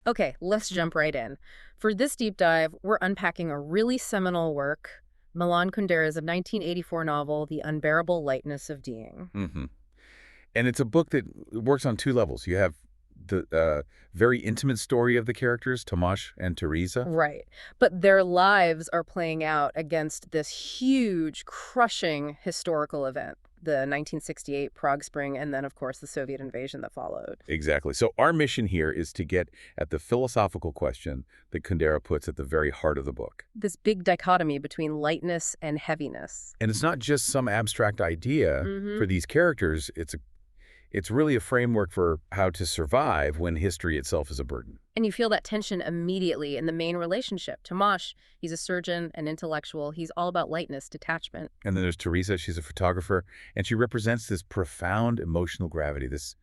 Okay, let's jump right in. For this deep dive, we're unpacking a really seminal work, Milan Kundera's 1984 novel, The Unbearable Lightness of Being. hmm And it's a book that works on two levels. You have the very intimate story of the characters, Tomáš and Tereza. Right. But their lives are playing out against this huge, crushing historical event, the 1968 Prague Spring, and then, of course, the Soviet invasion that followed. Exactly. So our mission here is to get at the philosophical question that Kundera puts at the very heart of the book. This big dichotomy between lightness and heaviness. And it's not just some abstract idea Mm-hmm. for these characters. It's really a framework for how to survive when history itself is a burden. And you feel that tension immediately in the main relationship. Tomáš, he's a surgeon, an intellectual. He's all about lightness, detachment. And then there's Tereza. She's a photographer, and she represents this profound emotional gravity, this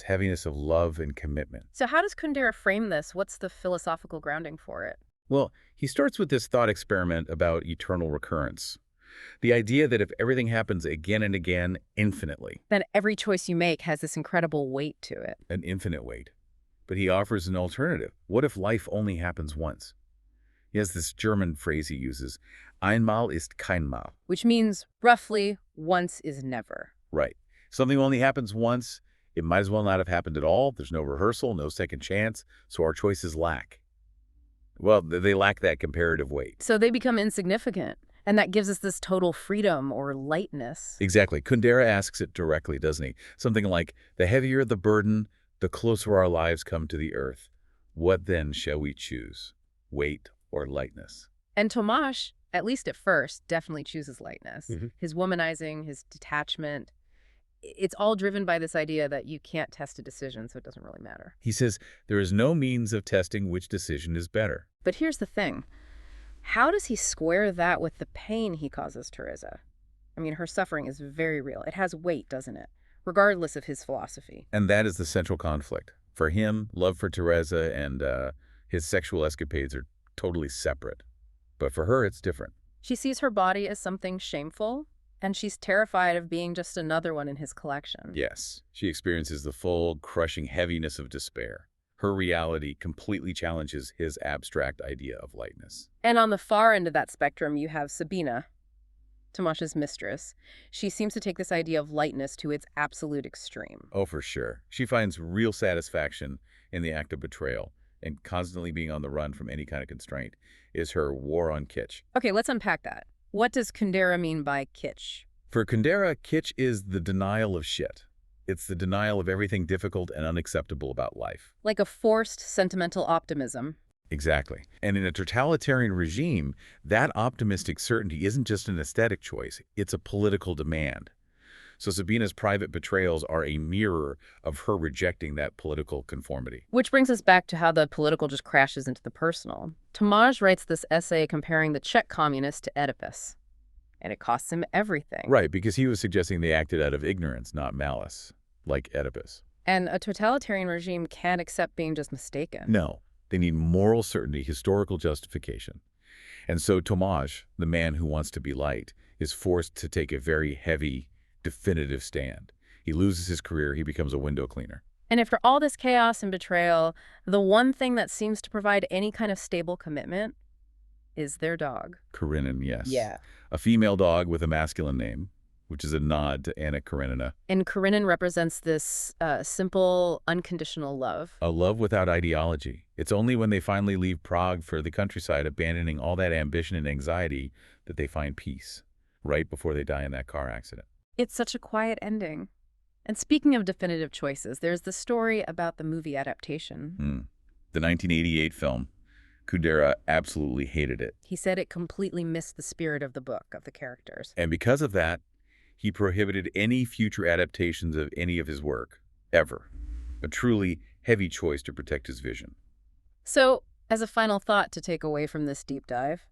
heaviness of love and commitment. So how does Kundera frame this? What's the philosophical grounding for it? Well, he starts with this thought experiment about eternal recurrence. The idea that if everything happens again and again, infinitely, Then every choice you make has this incredible weight to it. an infinite weight. But he offers an alternative. What if life only happens once? He has this German phrase he uses, einmal ist keinmal. Which means, roughly, once is never. Right. Something only happens once. It might as well not have happened at all. There's no rehearsal, no second chance, so our choices lack. Well, they lack that comparative weight. So they become insignificant. And that gives us this total freedom or lightness. Exactly. Kundera asks it directly, doesn't he? Something like, the heavier the burden, the closer our lives come to the earth. What then shall we choose? Weight or lightness? And Tomáš, at least at first, definitely chooses lightness. Mm-hmm. His womanizing, his detachment, it's all driven by this idea that you can't test a decision, so it doesn't really matter. He says, there is no means of testing which decision is better. But here's the thing. How does he square that with the pain he causes Tereza? I mean, her suffering is very real. It has weight, doesn't it? Regardless of his philosophy. And that is the central conflict. For him, love for Tereza and his sexual escapades are totally separate. But for her, it's different. She sees her body as something shameful, and she's terrified of being just another one in his collection. Yes, she experiences the full, crushing heaviness of despair. Her reality completely challenges his abstract idea of lightness. And on the far end of that spectrum, you have Sabina, Tomáš's mistress. She seems to take this idea of lightness to its absolute extreme. Oh, for sure. She finds real satisfaction in the act of betrayal, and constantly being on the run from any kind of constraint is her war on kitsch. Okay, let's unpack that. What does Kundera mean by kitsch? For Kundera, kitsch is the denial of shit. It's the denial of everything difficult and unacceptable about life. Like a forced sentimental optimism. Exactly. And in a totalitarian regime, that optimistic certainty isn't just an aesthetic choice, it's a political demand. So Sabina's private betrayals are a mirror of her rejecting that political conformity. Which brings us back to how the political just crashes into the personal. Tomáš writes this essay comparing the Czech communist to Oedipus. And it costs him everything. Right, because he was suggesting they acted out of ignorance, not malice, like Oedipus. And a totalitarian regime can't accept being just mistaken. No, they need moral certainty, historical justification. And so Tomáš, the man who wants to be light, is forced to take a very heavy, definitive stand. He loses his career, he becomes a window cleaner. And after all this chaos and betrayal, the one thing that seems to provide any kind of stable commitment is their dog. Karenin, yes. Yeah. A female dog with a masculine name, which is a nod to Anna Karenina. And Karenin represents this simple, unconditional love. A love without ideology. It's only when they finally leave Prague for the countryside, abandoning all that ambition and anxiety, that they find peace, right before they die in that car accident. It's such a quiet ending. And speaking of definitive choices, there's the story about the movie adaptation. The 1988 film. Kundera absolutely hated it. He said it completely missed the spirit of the book, of the characters. And because of that, he prohibited any future adaptations of any of his work, ever. A truly heavy choice to protect his vision. So, as a final thought to take away from this deep dive,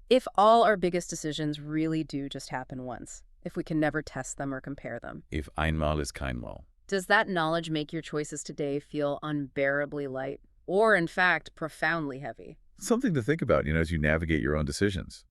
if all our biggest decisions really do just happen once, if we can never test them or compare them, If einmal ist keinmal. does that knowledge make your choices today feel unbearably light? Or, in fact, profoundly heavy? Something to think about, as you navigate your own decisions.